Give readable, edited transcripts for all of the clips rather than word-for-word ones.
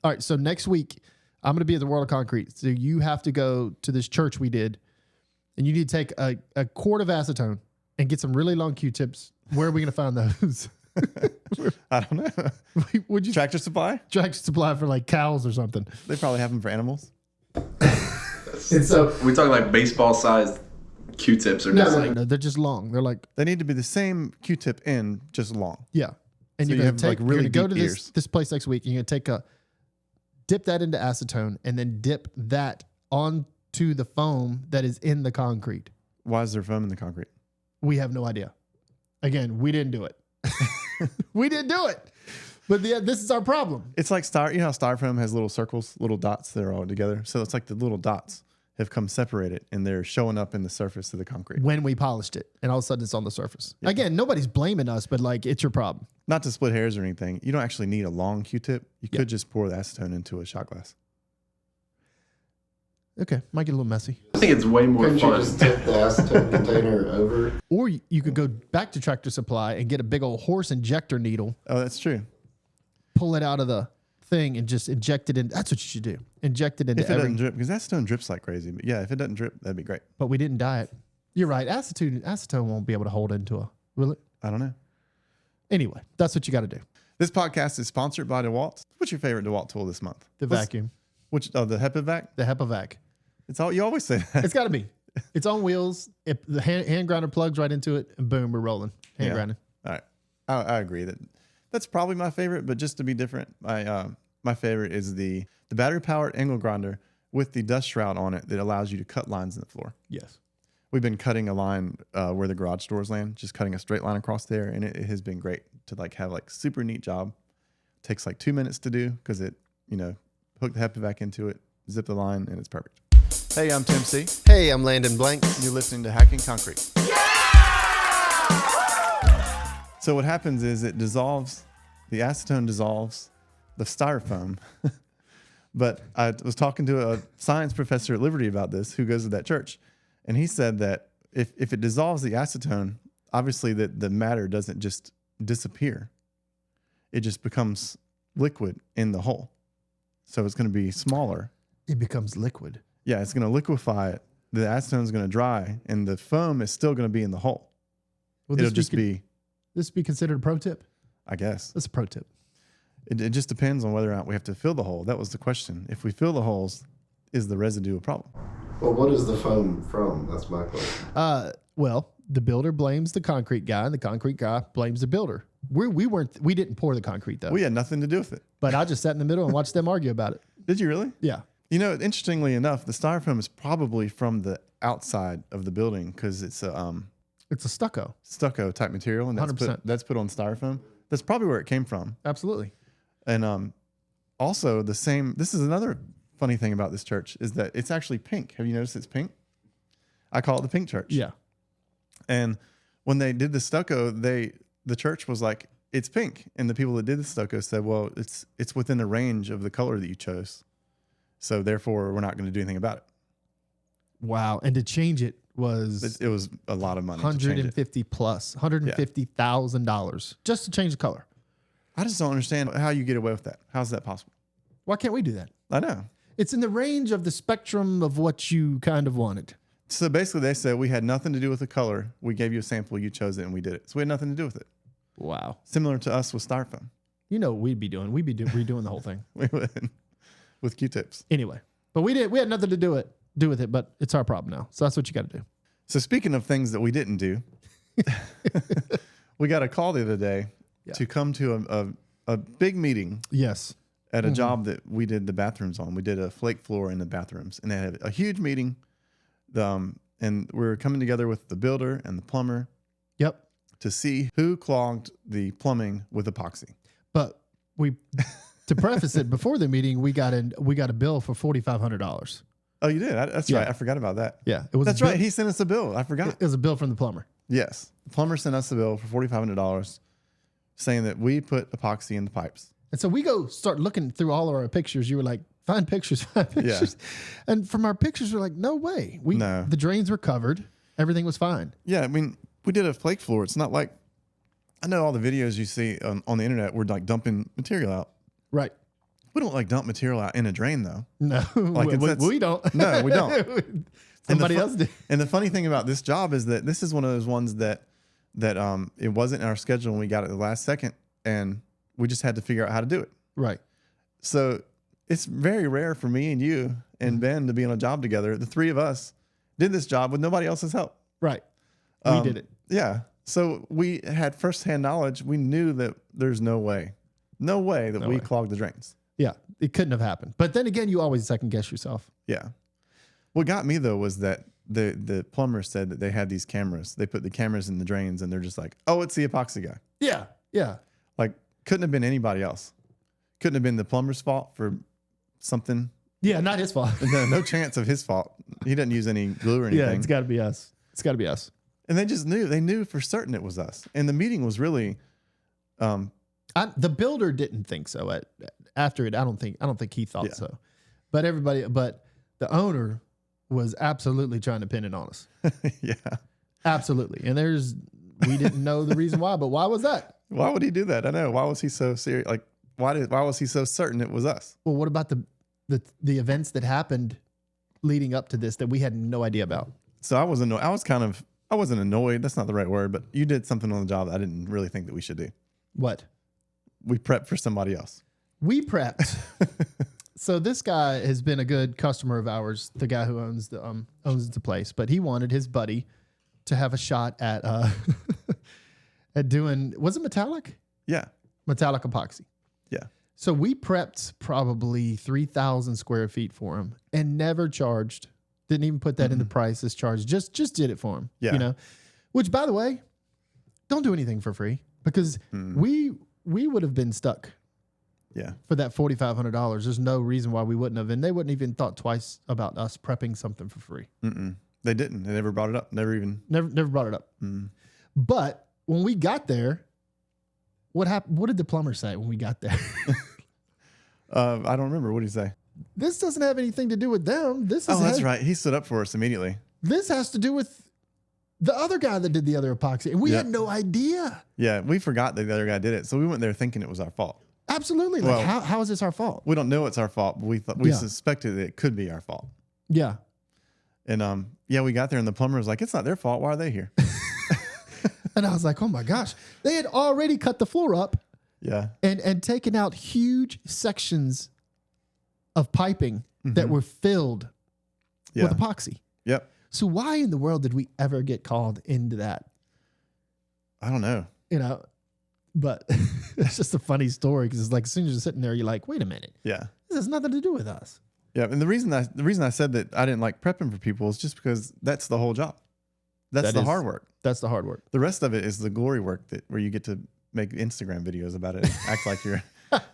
All right. So next week, I'm going to be at the World of Concrete. So you have to go to this church we did, and you need to take a quart of acetone and get some really long Q-tips. Where are we going to find those? I don't know. Would you Tractor Supply? Tractor Supply for like cows or something? They probably have them for animals. And so we talking like baseball-sized Q-tips or no, they're just long. They're like They need to be the same Q-tip end, just long. yeah. And So you're you going to have, take like, really you're gonna go deep to ears. this place next week, and you're going to dip that into acetone, and then dip that onto the foam that is in the concrete. Why is there foam in the concrete? We have no idea. Again, we didn't do it. We didn't do it. But this is our problem. It's like you know how styrofoam has little circles, little dots that are all together. So it's like the little dots have come separated and they're showing up in the surface of the concrete. When we polished it, and all of a sudden it's on the surface. Yeah. Again, nobody's blaming us, but like it's your problem. Not to split hairs or anything. You don't actually need a long Q-tip. You could just pour the acetone into a shot glass. Okay, might get a little messy. I think it's way more Couldn't fun. you just tip the acetone container over? Or you could go back to Tractor Supply and get a big old horse injector needle, Oh, that's true. pull it out of the thing, and just inject it in. That's what you should do. Inject it into If it doesn't drip, because acetone drips like crazy. But yeah, if it doesn't drip, that'd be great. But we didn't dye it. You're right. Acetone won't be able to hold into will it? I don't know. Anyway, that's what you got to do. This podcast is sponsored by DeWalt. What's your favorite DeWalt tool this month? The vacuum. The HEPA-Vac? The HEPA-Vac. It's all you always say that. It's got to be. It's on wheels. The hand grinder plugs right into it, and boom, we're rolling. Hand grinding. All right. I agree that's probably my favorite, but just to be different, my favorite is the battery-powered angle grinder with the dust shroud on it that allows you to cut lines in the floor. Yes. We've been cutting a line where the garage doors land, just cutting a straight line across there, and it has been great to like have like super neat job. Takes like 2 minutes to do because it, hook the HEPA-Vac into it, zip the line, and it's perfect. Hey, I'm Tim C. Hey, I'm Landon Blank. You're listening to Hacking Concrete. So what happens is it dissolves, the acetone dissolves the styrofoam. But I was talking to a science professor at Liberty about this who goes to that church. And he said that if it dissolves the acetone, obviously the matter doesn't just disappear. It just becomes liquid in the hole. So it's going to be smaller. It becomes liquid. Yeah, it's going to liquefy it. The acetone is going to dry, and the foam is still going to be in the hole. Will It'll just be, this be considered a pro tip? I guess. That's a pro tip. It just depends on whether or not we have to fill the hole. That was the question. If we fill the holes, is the residue a problem? Well, what is the foam from? That's my question. Well, the builder blames the concrete guy, and the concrete guy blames the builder. We didn't pour the concrete though. We had nothing to do with it. But I just sat in the middle and watched them argue about it. Did you really? Yeah. Interestingly enough, the styrofoam is probably from the outside of the building because it's a stucco type material, and that's put on styrofoam. That's probably where it came from. Absolutely. And also this is another funny thing about this church is that it's actually pink. Have you noticed it's pink? I call it the pink church. Yeah. And when they did the stucco, the church was like, it's pink. And the people that did the stucco said, well, it's within the range of the color that you chose. So therefore, we're not going to do anything about it. Wow. And to change it was It was a lot of money. $150 plus $150,000 just to change the color. I just don't understand how you get away with that. How's that possible? Why can't we do that? I know. It's in the range of the spectrum of what you kind of wanted. So basically, they said we had nothing to do with the color. We gave you a sample, you chose it, and we did it. So we had nothing to do with it. Wow. Similar to us with styrofoam. You know what we'd be doing? We'd be redoing the whole thing. We would with Q-tips. Anyway, but we had nothing to do with it, but it's our problem now. So that's what you got to do. So speaking of things that we didn't do, we got a call the other day to come to a big meeting. Yes. At a job that we did the bathrooms on. We did a flake floor in the bathrooms, and they had a huge meeting. And we were coming together with the builder and the plumber. Yep. To see who clogged the plumbing with epoxy. But to preface it, before the meeting, we got a bill for $4,500. Oh, you did? That's right. I forgot about that. Yeah, it was. That's right. He sent us a bill. I forgot. It was a bill from the plumber. Yes, the plumber sent us a bill for $4,500, saying that we put epoxy in the pipes. And so we go start looking through all of our pictures. You were like, find pictures. Yeah. And from our pictures, we're like, no way. No. The drains were covered. Everything was fine. Yeah, I mean, we did a flake floor. It's not like, I know all the videos you see on the internet, we're like dumping material out. Right. We don't like dump material out in a drain though. No, Like we don't. No, we don't. Somebody else did. And the funny thing about this job is that this is one of those ones that it wasn't in our schedule and we got it the last second and we just had to figure out how to do it. Right. So it's very rare for me and you and Ben to be on a job together. The three of us did this job with nobody else's help. Right. We did it. Yeah. So we had firsthand knowledge. We knew that there's no way that we clogged the drains. Yeah. It couldn't have happened. But then again, you always second guess yourself. Yeah. What got me though was that the plumber said that they had these cameras. They put the cameras in the drains and they're just like, oh, it's the epoxy guy. Yeah. Yeah. Like couldn't have been anybody else. Couldn't have been the plumber's fault for something. Yeah. Not his fault. No chance of his fault. He didn't use any glue or anything. Yeah. It's got to be us. It's got to be us. And they just knew. They knew for certain it was us. And the meeting was really. The builder didn't think so. After it, I don't think he thought so. But the owner was absolutely trying to pin it on us. Yeah. Absolutely. And we didn't know the reason why, but why was that? Why would he do that? I know. Why was he so serious? Like, why was he so certain it was us? Well, what about the events that happened leading up to this that we had no idea about? So I was annoyed. I wasn't annoyed. That's not the right word, but you did something on the job that I didn't really think that we should do. What? We prepped for somebody else. We prepped. So this guy has been a good customer of ours, the guy who owns the place, but he wanted his buddy to have a shot at at doing, was it metallic? Yeah. Metallic epoxy. Yeah. So we prepped probably 3,000 square feet for him and never charged. Didn't even put that in the price as charged. Just did it for him. Yeah. You know, which by the way, don't do anything for free because we would have been stuck. Yeah. For that $4,500. There's no reason why we wouldn't have. And they wouldn't even thought twice about us prepping something for free. They didn't. They never brought it up. Never brought it up. But when we got there, what happened? What did the plumber say when we got there? I don't remember. What did he say? This doesn't have anything to do with them. That's right. He stood up for us immediately. This has to do with the other guy that did the other epoxy. And we had no idea. Yeah. We forgot that the other guy did it. So we went there thinking it was our fault. Absolutely. Like, how is this our fault? We don't know it's our fault, but we suspected that it could be our fault. Yeah. And we got there and the plumber was like, it's not their fault. Why are they here? And I was like, oh my gosh. They had already cut the floor up. Yeah. And taken out huge sections of piping that were filled with epoxy. Yep. So why in the world did we ever get called into that? I don't know. You know, but it's just a funny story because it's like as soon as you're sitting there, you're like, wait a minute. Yeah. This has nothing to do with us. Yeah. And the reason I said that I didn't like prepping for people is just because that's the whole job. That's the hard work. That's the hard work. The rest of it is the glory work where you get to make Instagram videos about it and act like you're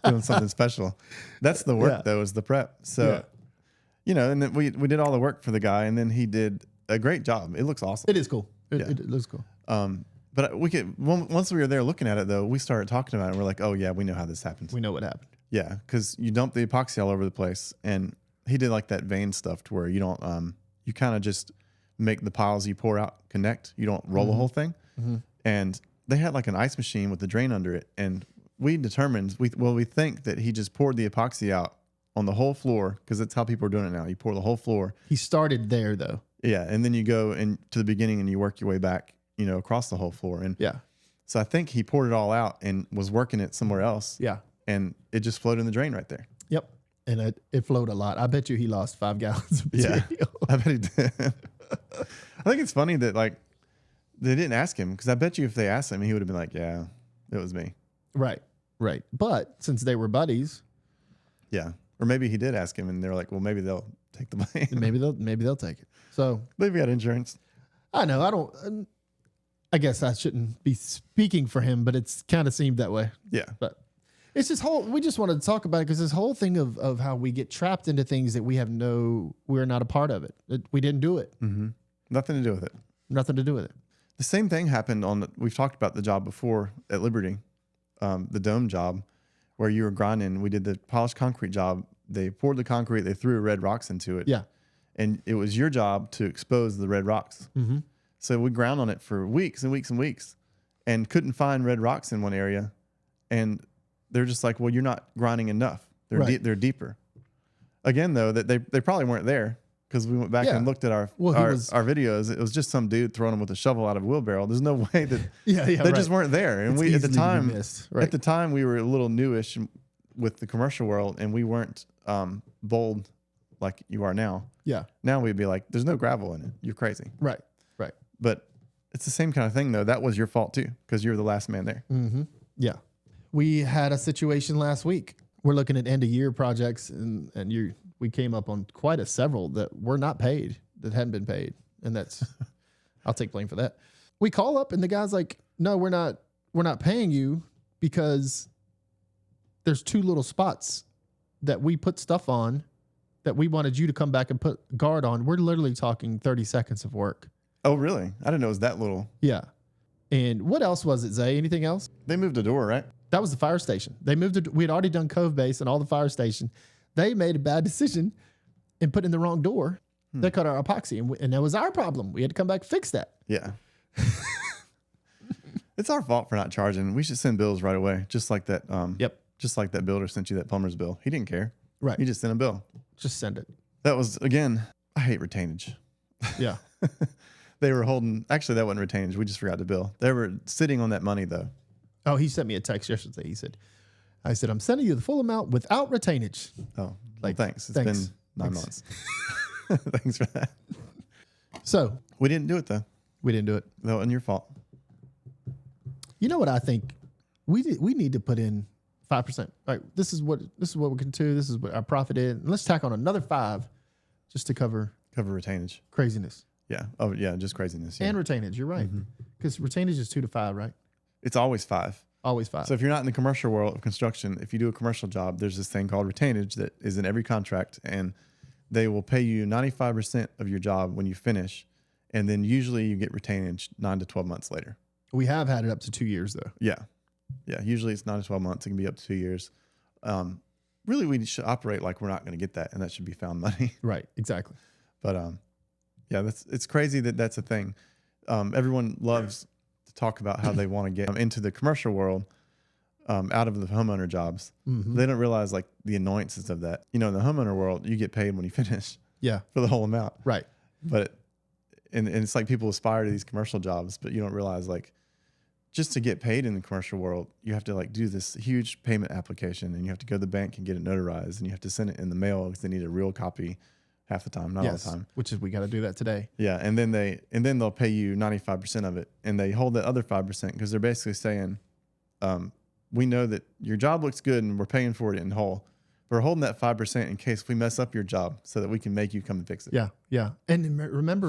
doing something special. That's the work though, is the prep. So, you know, and then we did all the work for the guy and then he did a great job. It looks awesome. It is cool. It looks cool. But once we were there looking at it though, we started talking about it and we're like, oh yeah, we know how this happens. We know what happened. Yeah. Cause you dump the epoxy all over the place and he did like that vein stuff to where you don't, you kind of just make the piles you pour out connect. You don't roll the whole thing. And they had like an ice machine with the drain under it. And we determined, we think that he just poured the epoxy out on the whole floor because that's how people are doing it now. You pour the whole floor. He started there though. Yeah. And then you go to the beginning and you work your way back, you know, across the whole floor. And so I think he poured it all out and was working it somewhere else. Yeah. And it just flowed in the drain right there. Yep. And it flowed a lot. I bet you he lost 5 gallons of material. Yeah. I bet he did. I think it's funny that like they didn't ask him because I bet you if they asked him, he would have been like, yeah, it was me. Right. Right. But since they were buddies. Yeah. Or maybe he did ask him and they're like, well, maybe they'll take the blame. maybe they'll take it. So maybe we got insurance. I know. I guess I shouldn't be speaking for him, but it's kind of seemed that way. Yeah. But it's this we just wanted to talk about it because this whole thing of how we get trapped into things that we're not a part of it. We didn't do it. Nothing to do with it. Nothing to do with it. The same thing happened we've talked about the job before at Liberty, the dome job where you were grinding. We did the polished concrete job. They poured the concrete. They threw red rocks into it. Yeah. And it was your job to expose the red rocks. So we ground on it for weeks and weeks and weeks and couldn't find red rocks in one area. And they're just like, well, you're not grinding enough. They're Right. they're deeper. Again, though, that they probably weren't there because we went back Yeah. and looked at our videos. It was just some dude throwing them with a shovel out of a wheelbarrow. There's no way that they just weren't there. And It's we at the easily to be time missed. Right. at the time we were a little newish with the commercial world, and we weren't bold like you are now. Yeah. Now we'd be like, "There's no gravel in it. You're crazy." Right. Right. But it's the same kind of thing, though. That was your fault too, because you were the last man there. Mm-hmm. Yeah. We had a situation last week. We're looking at end of year projects, and we came up on quite a several that were not paid, that hadn't been paid, and that's I'll take blame for that. We call up, and the guy's like, "No, we're not paying you because there's 2 little spots that we put stuff on that we wanted you to come back and put guard on." We're literally talking 30 seconds of work. Oh, really? I didn't know it was that little. Yeah. And what else was it, Zay? Anything else? They moved the door, right? That was the fire station. They moved it. We had already done Cove Base and all the fire station. They made a bad decision and put in the wrong door. They cut our epoxy, and that was our problem. We had to come back and fix that. Yeah. It's our fault for not charging. We should send bills right away, just like that. Yep. Just like that builder sent you that plumber's bill. He didn't care. Right. He just sent a bill. Just send it. That was, again, I hate retainage. Yeah. They were holding, actually, that wasn't retainage. We just forgot to bill. They were sitting on that money, though. Oh, he sent me a text yesterday. I said, I'm sending you the full amount without retainage. Oh, Like, well, thanks. It's thanks. been 9 Thanks. months. Thanks for that. So We didn't do it, though. we didn't do it. That wasn't your fault. You know what I think? We need to put in 5%. All right, this is what we can do. This is what our profit is. And let's tack on another 5 just to cover Retainage. craziness. Yeah. Oh, yeah, just craziness. Yeah. And retainage. You're right. Because retainage is 2 to 5, right? It's always 5. Always 5. So if you're not in the commercial world of construction, if you do a commercial job, there's this thing called retainage that is in every contract, and they will pay you 95% of your job when you finish, and then usually you get retainage 9 to 12 months later. We have had it up to 2 years though. Yeah. Usually it's 9 to 12 months. It can be up to 2 years. Really, we should operate like we're not going to get that, and that should be found money. Right. Exactly. But yeah, it's crazy that that's a thing. Everyone loves to talk about how they want to get into the commercial world out of the homeowner jobs. They don't realize like the annoyances of that. You know, in the homeowner world, you get paid when you finish Yeah. for the whole amount. Right. But and it's like people aspire to these commercial jobs, but you don't realize like just to get paid in the commercial world, you have to like do this huge payment application, and you have to go to the bank and get it notarized, and you have to send it in the mail because they need a real copy half the time, not all the time. Which is we got to do that today. Yeah, and then they'll pay you 95% of it, and they hold that other 5% because they're basically saying, we know that your job looks good and we're paying for it in whole. We're holding that 5% in case we mess up your job, so that we can make you come and fix it. Yeah. Yeah. And remember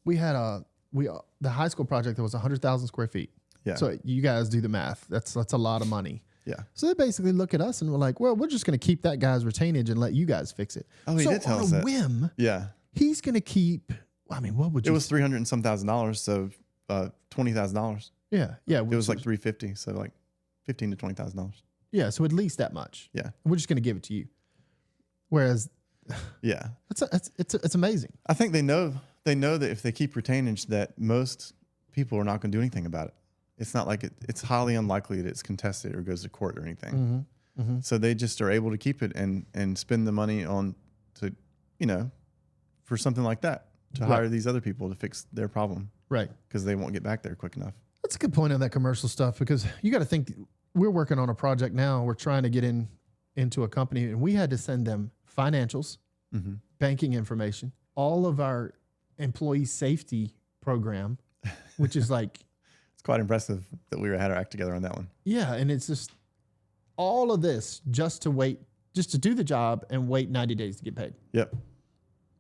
the high school project that was 100,000 square feet. Yeah. So you guys do the math. That's a lot of money. Yeah. So they basically look at us and we're like, well, we're just going to keep that guy's retainage and let you guys fix it. Oh, he so did tell us on a that. whim, Yeah. he's going to keep. I mean, what would you? It was $300 and some $1,000, so $20,000. Yeah. Yeah. It was like $350, so like $15,000 to $20,000. Yeah. So at least that much. Yeah. We're just going to give it to you. Whereas, Yeah. it's amazing. I think they know that if they keep retainage, that most people are not going to do anything about it. It's not like it's highly unlikely that it's contested or goes to court or anything. So they just are able to keep it and spend the money on for something like that, to hire these other people to fix their problem. Right. Because they won't get back there quick enough. That's a good point on that commercial stuff, because you got to think, we're working on a project now. We're trying to get into a company, and we had to send them financials, banking information, all of our employee safety program, which is like, It's quite impressive that we had our act together on that one. yeah. And it's just all of this just to do the job and wait 90 days to get paid. Yep.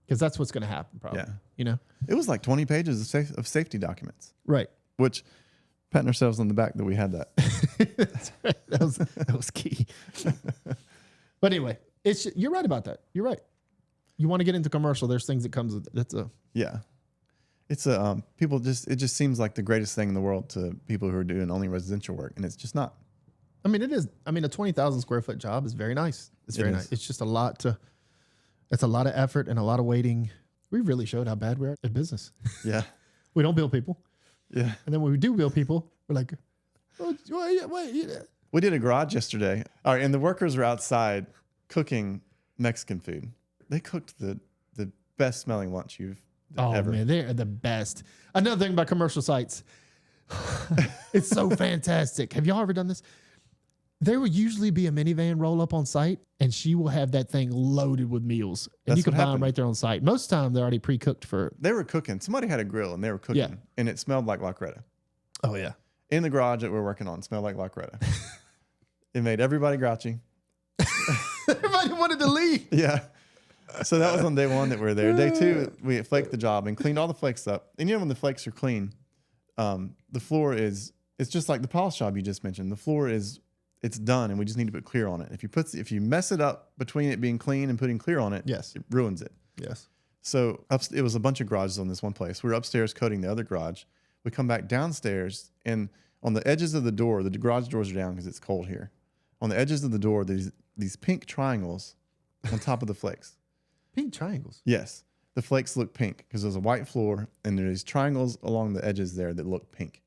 Because that's what's going to happen probably. Yeah. You know? It was like 20 pages of safety documents, Right. which patting ourselves on the back that we had that. That's right. That was key. But anyway, you're right about that. You're right. You want to get into commercial, there's things that comes with it. Yeah. It's it just seems like the greatest thing in the world to people who are doing only residential work, and it's just not. I mean, it is. I mean, a 20,000 square foot job is very nice. It's very nice. It's just it's a lot of effort and a lot of waiting. We really showed how bad we are at business. Yeah. We don't bill people. Yeah. And then when we do bill people, we're like, oh, wait. We did a garage yesterday. All right, and the workers were outside cooking Mexican food. They cooked the best smelling lunch you've ever. Man, they're the best. Another thing about commercial sites, it's so fantastic. Have y'all ever done this? There will usually be a minivan roll up on site, and she will have that thing loaded with meals, and That's you can what buy them happened. right there on site. Most of the time, they're already pre-cooked for. They were cooking. Somebody had a grill and they were cooking, Yeah. and it smelled like La Creta. Oh yeah, In the garage that we're working on, smelled like La Creta. It made everybody grouchy. everybody wanted to leave. Yeah. So that was on day 1 that we were there. Day 2, we flaked the job and cleaned all the flakes up. And you know when the flakes are clean, the floor it's just like the polish job you just mentioned. The floor it's done, and we just need to put clear on it. If you mess it up between it being clean and putting clear on it, Yes. it ruins it. Yes. So it was a bunch of garages on this one place. We were upstairs coating the other garage. We come back downstairs, and on the edges of the door, the garage doors are down because it's cold here. On the edges of the door, there's these pink triangles on top of the flakes. Pink triangles. Yes, the flakes look pink because there's a white floor, and there's triangles along the edges there that look pink.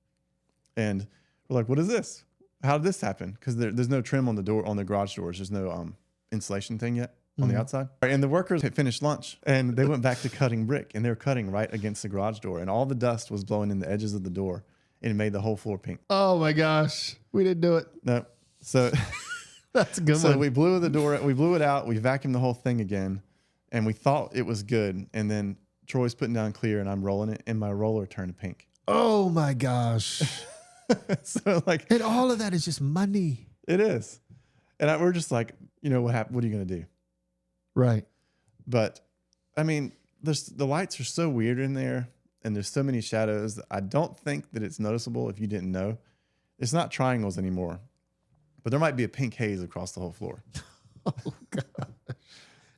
And we're like, "What is this? How did this happen?" Because there's no trim on the door on the garage doors. There's no insulation thing yet on the outside. And the workers had finished lunch, and they went back to cutting brick, and they were cutting right against the garage door, and all the dust was blowing in the edges of the door, and it made the whole floor pink. Oh my gosh, we didn't do it. No, so That's a good so one. we blew it out, we vacuumed the whole thing again, and we thought it was good, and then Troy's putting down clear, and I'm rolling it, and my roller turned pink. Oh my gosh. So like And all of that is just money. it is, and we're just like, what happened? What are you gonna do? Right. But I mean, the lights are so weird in there, and there's so many shadows that I don't think that it's noticeable if you didn't know. It's not triangles anymore, but there might be a pink haze across the whole floor. Oh god.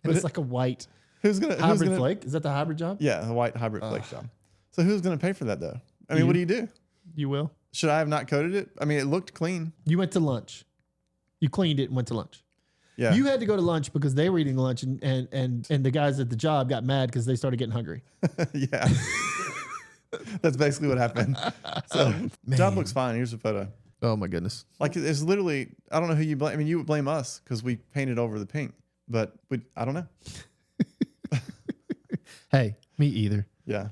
And it's like a white Who's gonna hybrid flake. Is that the hybrid job? Yeah, the white hybrid flake job. So who's gonna pay for that though? I mean, what do you do? You will. Should I have not coated it? I mean, it looked clean. You went to lunch. You cleaned it and went to lunch. Yeah. You had to go to lunch because they were eating lunch, and the guys at the job got mad because they started getting hungry. Yeah. That's basically what happened. So job looks fine. Here's a photo. Oh my goodness. Like it's literally, I don't know who you blame. I mean, you would blame us because we painted over the pink, but I don't know. Hey, me either. Yeah.